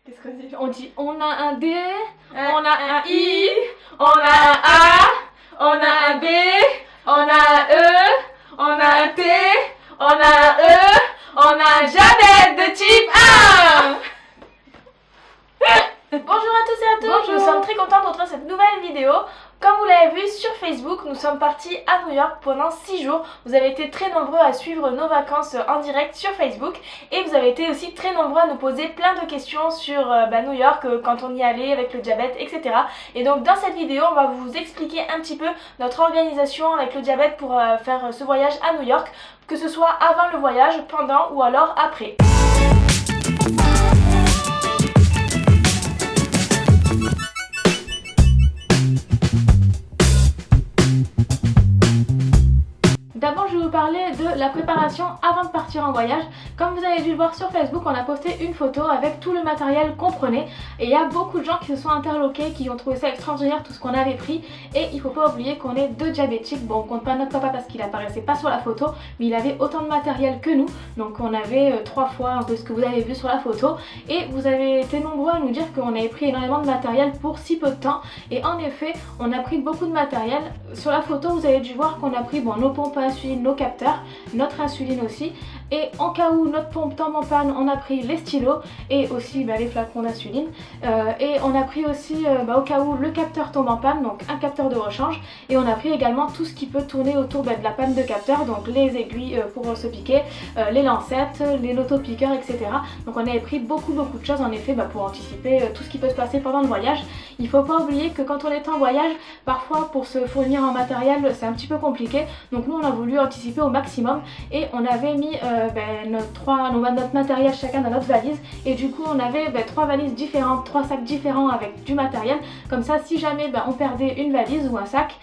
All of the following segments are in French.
Qu'est-ce qu'on dit? On dit on a un D, on a un I, on a un A, on a un B, on a un E, on a un T, on a un E, on a un diabète de type 1. Bonjour à tous et à toutes. Bonjour. Nous sommes très contents de retrouver cette nouvelle vidéo. Comme vous l'avez vu sur Facebook, nous sommes partis à New York pendant 6 jours. Vous avez été très nombreux à suivre nos vacances en direct sur Facebook. Et vous avez été aussi très nombreux à nous poser plein de questions sur New York, quand on y allait, avec le diabète, etc. Et donc dans cette vidéo, on va vous expliquer un petit peu notre organisation avec le diabète pour faire ce voyage à New York. Que ce soit avant le voyage, pendant ou alors après. D'abord, je vais vous parler de la préparation avant de partir en voyage. Comme vous avez dû le voir sur Facebook, on a posté une photo avec tout le matériel qu'on prenait. Et il y a beaucoup de gens qui se sont interloqués, qui ont trouvé ça extraordinaire, tout ce qu'on avait pris. Et il ne faut pas oublier qu'on est deux diabétiques. Bon, on compte pas notre papa parce qu'il apparaissait pas sur la photo, mais il avait autant de matériel que nous. Donc on avait 3 fois un peu ce que vous avez vu sur la photo. Et vous avez été nombreux à nous dire qu'on avait pris énormément de matériel pour si peu de temps. Et en effet, on a pris beaucoup de matériel. Sur la photo, vous avez dû voir qu'on a pris nos pompes à insuline, nos capteurs, notre insuline aussi, et en cas où notre pompe tombe en panne, on a pris les stylos et aussi les flacons d'insuline, et on a pris aussi au cas où le capteur tombe en panne, donc un capteur de rechange, et on a pris également tout ce qui peut tourner autour de la panne de capteur, donc les aiguilles pour se piquer, les lancettes, les lotopiqueurs, etc. Donc on avait pris beaucoup de choses en effet pour anticiper tout ce qui peut se passer pendant le voyage. Il ne faut pas oublier que quand on est en voyage, parfois pour se fournir en matériel c'est un petit peu compliqué, donc nous on a voulu anticiper au maximum et on avait mis notre matériel chacun dans notre valise, et du coup on avait 3 valises différentes, 3 sacs différents avec du matériel, comme ça si jamais on perdait une valise ou un sac,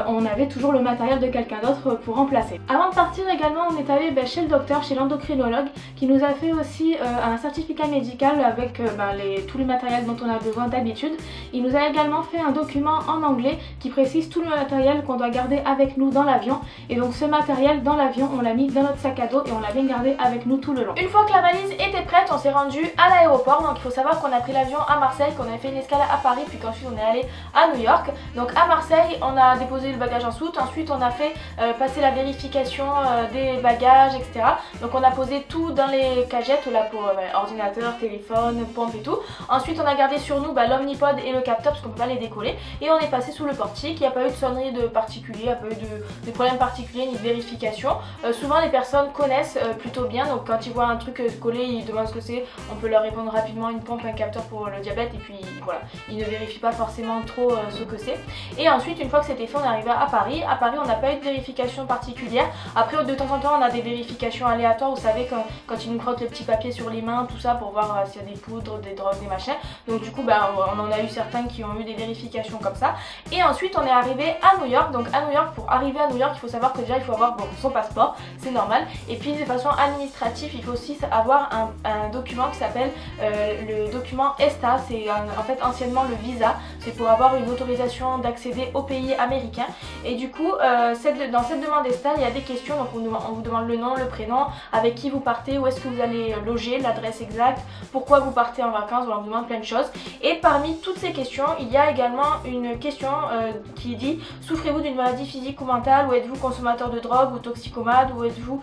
on avait toujours le matériel de quelqu'un d'autre pour remplacer. Avant de partir également, on est allé chez le docteur, chez l'endocrinologue, qui nous a fait aussi un certificat médical avec tout le matériel dont on a besoin d'habitude. Il nous a également fait un document en anglais qui précise tout le matériel qu'on doit garder avec nous dans l'avion, et donc ce matériel dans l'avion on l'a mis dans notre sac à dos et on l'a bien gardé avec nous tout le long. Une fois que la valise était prête, on s'est rendu à l'aéroport. Donc il faut savoir qu'on a pris l'avion à Marseille, qu'on avait fait une escale à Paris, puis qu'ensuite on est allé à New York. Donc à Marseille on a déposé le bagage en soute, ensuite on a fait passer la vérification des bagages, etc. Donc on a posé tout dans les cagettes là pour ordinateur, téléphone, pompe et tout. Ensuite on a gardé sur nous l'omnipod et le capteur parce qu'on peut pas les décoller, et on est passé sous le portique. Il n'y a pas eu de sonnerie de particulier, il n'y a pas eu de problème particulier ni de vérification. Souvent les personnes connaissent plutôt bien, donc quand ils voient un truc collé, ils demandent ce que c'est, on peut leur répondre rapidement une pompe, un capteur pour le diabète, et puis voilà, ils ne vérifient pas forcément trop ce que c'est. Et ensuite une fois que c'était fait, on est arrivé à Paris. À Paris on n'a pas eu de vérification particulière. Après de temps en temps on a des vérifications aléatoires, vous savez quand ils nous crottent le petit papier sur les mains, tout ça pour voir s'il y a des poudres, des drogues, des machins. Donc du coup on en a eu certains qui ont eu des vérifications comme ça. Et ensuite on est arrivé à New York. Donc à New York, pour arriver à New York, il faut savoir que déjà il faut avoir son passeport, c'est normal. Et puis de façon administrative, il faut aussi avoir un document qui s'appelle le document ESTA. C'est en fait anciennement le visa. C'est pour avoir une autorisation d'accéder au pays américain. Et du coup, dans cette demande ESTA, il y a des questions. Donc on vous demande le nom, le prénom, avec qui vous partez, où est-ce que vous allez loger, l'adresse exacte, pourquoi vous partez en vacances. On vous demande plein de choses. Et parmi toutes ces questions, il y a également une question qui dit: souffrez-vous d'une maladie physique ou mentale, ou êtes-vous consommateur de drogue ou toxicomane, ou êtes-vous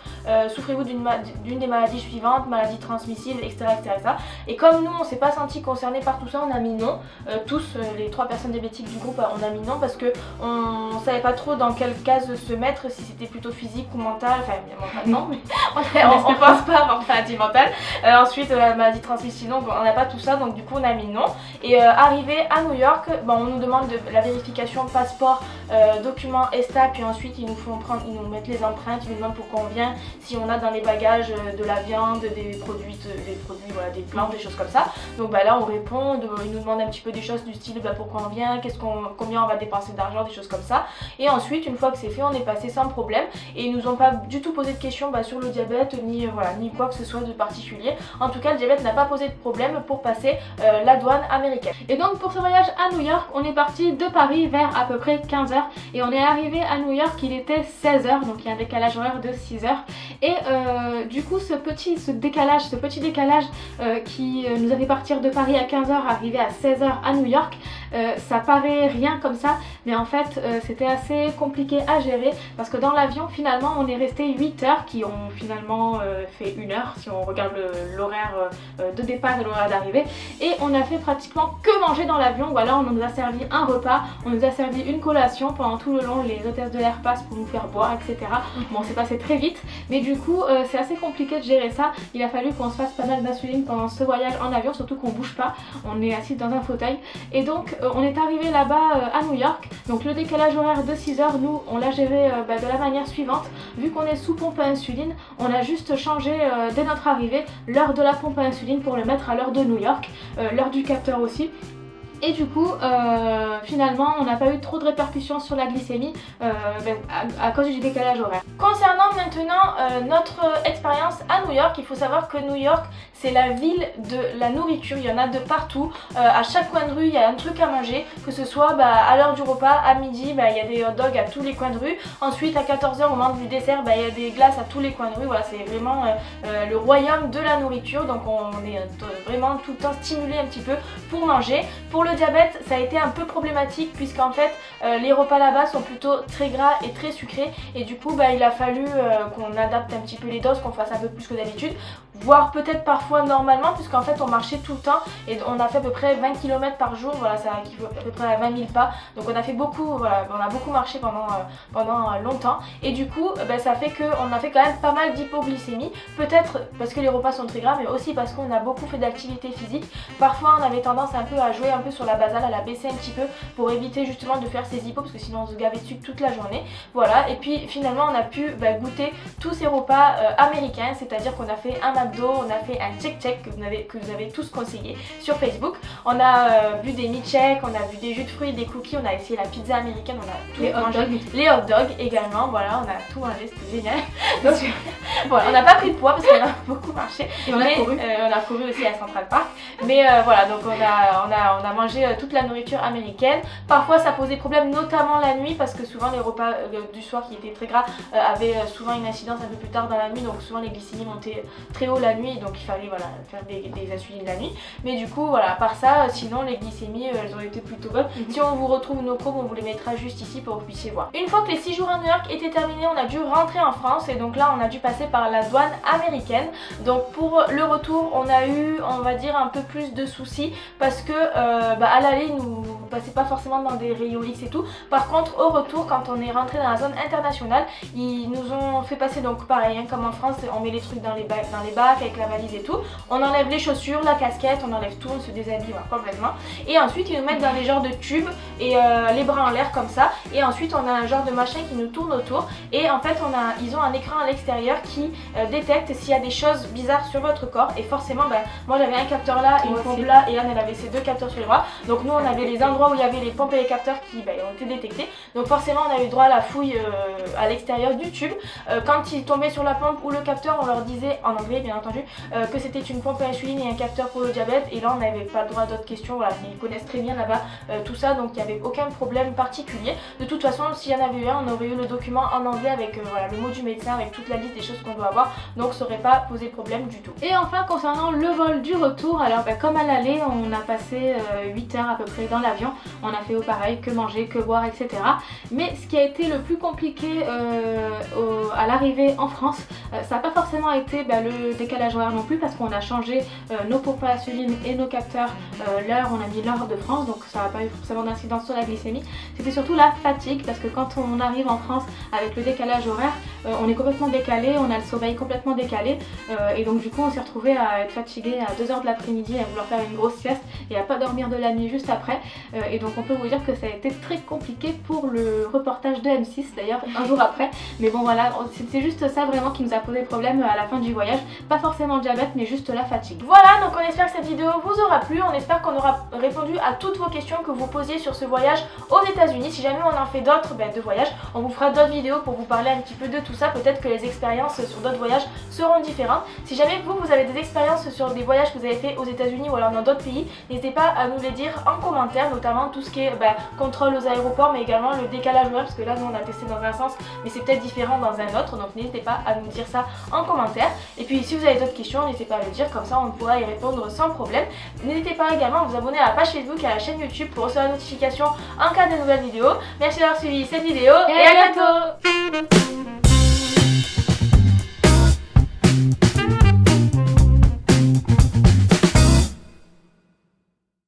souffrez-vous d'une des maladies suivantes, maladies transmissibles, etc., etc. Et comme nous on s'est pas senti concernés par tout ça, on a mis non. Tous les 3 personnes diabétiques du groupe, on a mis non parce que on savait pas trop dans quelle case se mettre, si c'était plutôt physique ou mental. Enfin mental non, mais on pense pas avoir maladie mentale. Ensuite maladie transmissible, donc on n'a pas tout ça, donc du coup on a mis non. Et arrivé à New York, on nous demande la vérification passeport, document ESTA, puis ensuite ils nous mettent les empreintes, ils nous demandent pourquoi on vient, si on a dans les bagages de la viande, des produits voilà, des plantes, des choses comme ça. Donc là on répond, ils nous demandent un petit peu des choses du style pourquoi on vient, combien on va dépenser d'argent, des choses comme ça. Et ensuite une fois que c'est fait, on est passé sans problème, et ils nous ont pas du tout posé de questions sur le diabète ni quoi que ce soit de particulier. En tout cas le diabète n'a pas posé de problème pour passer la douane américaine. Et donc pour ce voyage à New York, on est parti de Paris vers à peu près 15h, et on est arrivé à New York, il était 16h, donc il y a un décalage horaire de 6h. Et du coup ce petit décalage qui nous a fait partir de Paris à 15h, arriver à 16h à New York, ça paraît rien comme ça, mais en fait c'était assez compliqué à gérer parce que dans l'avion finalement on est resté 8 heures qui ont finalement fait 1 heure si on regarde l'horaire de départ et l'horaire d'arrivée, et on a fait pratiquement que manger dans l'avion. Voilà, on nous a servi un repas, on nous a servi une collation pendant tout le long, les hôtesses de l'air passent pour nous faire boire, etc. Bon, c'est passé très vite, mais du coup c'est assez compliqué de gérer ça. Il a fallu qu'on se fasse pas mal d'insuline pendant ce voyage en avion, surtout qu'on bouge pas, on est assis dans un fauteuil, et donc on est arrivé là-bas à New York. Donc le décalage horaire de 6 heures, nous on l'a géré de la manière suivante. Vu qu'on est sous pompe à insuline, on a juste changé dès notre arrivée l'heure de la pompe à insuline pour le mettre à l'heure de New York, l'heure du capteur aussi. Et du coup, finalement, on n'a pas eu trop de répercussions sur la glycémie à cause du décalage horaire. Concernant maintenant notre expérience à New York, il faut savoir que New York, c'est la ville de la nourriture, il y en a de partout. À chaque coin de rue, il y a un truc à manger, que ce soit à l'heure du repas, à midi, il y a des hot dogs à tous les coins de rue. Ensuite, à 14h, au moment du dessert, il y a des glaces à tous les coins de rue. Voilà, c'est vraiment le royaume de la nourriture, donc on est vraiment tout le temps stimulé un petit peu pour manger. Pour le diabète, ça a été un peu problématique puisqu'en fait les repas là-bas sont plutôt très gras et très sucrés, et du coup il a fallu qu'on adapte un petit peu les doses, qu'on fasse un peu plus que d'habitude, voire peut-être parfois normalement, puisqu'en fait on marchait tout le temps et on a fait à peu près 20 km par jour, voilà, ça équivaut à peu près à 20 000 pas, donc on a fait beaucoup, voilà, on a beaucoup marché pendant longtemps, et du coup ça fait qu'on a fait quand même pas mal d'hypoglycémie, peut-être parce que les repas sont très gras, mais aussi parce qu'on a beaucoup fait d'activité physique. Parfois on avait tendance un peu à jouer un peu sur la basale, à la baisser un petit peu pour éviter justement de faire ces hypos, parce que sinon on se gavait dessus toute la journée. Voilà, et puis finalement on a pu goûter tous ces repas américains, c'est-à-dire qu'on a fait un McDo, on a fait un check-check que vous avez tous conseillé sur Facebook. On a bu des milkshakes, on a bu des jus de fruits, des cookies, on a essayé la pizza américaine, on a tout mangé. Les hot dogs également, voilà, on a tout mangé, c'était génial. Donc voilà, on n'a pas pris de poids parce qu'on a beaucoup marché, et on a couru aussi à Central Park. Mais voilà, donc on a mangé toute la nourriture américaine. Parfois ça posait problème, notamment la nuit, parce que souvent les repas du soir qui étaient très gras avaient souvent une incidence un peu plus tard dans la nuit, donc souvent les glycémies montaient très haut la nuit, donc il fallait voilà, faire des insulines la nuit. Mais du coup voilà, à part ça, sinon les glycémies elles ont été plutôt bonnes. Si on vous retrouve nos courbes, on vous les mettra juste ici pour que vous puissiez voir. Une fois que les 6 jours à New York étaient terminés, on a dû rentrer en France, et donc là on a dû passer par la douane américaine. Donc pour le retour, on a eu, on va dire, un peu plus de soucis parce que à l'aller ils nous passaient pas forcément dans des rayons X et tout. Par contre au retour, quand on est rentré dans la zone internationale, ils nous ont fait passer, donc pareil hein, comme en France, on met les trucs dans les bacs avec la valise et tout, on enlève les chaussures, la casquette, on enlève tout, on se déshabille complètement, et ensuite ils nous mettent dans des genres de tubes et les bras en l'air comme ça, et ensuite on a un genre de machin qui nous tourne autour, et en fait ils ont un écran à l'extérieur qui détecte s'il y a des choses bizarres sur votre corps, et forcément moi j'avais un capteur là, une pompe là, et Anne elle avait ses 2 capteurs sur les bras, donc nous on avait les endroits où il y avait les pompes et les capteurs qui ont été détectés, donc forcément on a eu droit à la fouille à l'extérieur du tube. Quand ils tombaient sur la pompe ou le capteur, on leur disait, en anglais bien entendu, que c'était une pompe à insuline et un capteur pour le diabète, et là on n'avait pas le droit à d'autres questions, voilà, ils connaissent très bien là-bas tout ça, donc il n'y avait aucun problème particulier. De toute façon, s'il y en avait eu un, on aurait eu le document en anglais avec voilà, le mot du médecin, avec toute la liste des choses qu'on doit avoir, donc ça n'aurait pas posé problème du tout. Et enfin concernant le vol du retour, alors comme à l'aller, on a passé 8 heures à peu près dans l'avion, on a fait pareil, que manger, que boire, etc. Mais ce qui a été le plus compliqué à l'arrivée en France, ça n'a pas forcément été le décalage horaire non plus, parce qu'on a changé nos pompes à insuline et nos capteurs l'heure, on a mis l'heure de France, donc ça n'a pas eu forcément d'incidence sur la glycémie. C'était surtout la fatigue, parce que quand on arrive en France avec le décalage horaire, on est complètement décalé, on a le sommeil complètement décalé, et donc du coup on s'est retrouvé à être fatigué à 2h de l'après-midi, à vouloir faire une grosse sieste et à pas dormir de la nuit juste après, et donc on peut vous dire que ça a été très compliqué pour le reportage de M6 d'ailleurs un jour après, mais bon voilà, c'est juste ça vraiment qui nous a posé problème à la fin du voyage, pas forcément le diabète mais juste la fatigue. Voilà, donc on espère que cette vidéo vous aura plu, on espère j'espère qu'on aura répondu à toutes vos questions que vous posiez sur ce voyage aux États-Unis. Si jamais on en fait d'autres de voyages, on vous fera d'autres vidéos pour vous parler un petit peu de tout ça. Peut-être que les expériences sur d'autres voyages seront différentes. Si jamais vous avez des expériences sur des voyages que vous avez fait aux États-Unis ou alors dans d'autres pays, n'hésitez pas à nous les dire en commentaire, notamment tout ce qui est contrôle aux aéroports, mais également le décalage horaire, parce que là nous on a testé dans un sens mais c'est peut-être différent dans un autre, donc n'hésitez pas à nous dire ça en commentaire. Et puis si vous avez d'autres questions, n'hésitez pas à le dire, comme ça on pourra y répondre sans problème. N'hésitez pas également à vous abonner à la page Facebook et à la chaîne YouTube pour recevoir la notification en cas de nouvelles vidéos. Merci d'avoir suivi cette vidéo et à bientôt.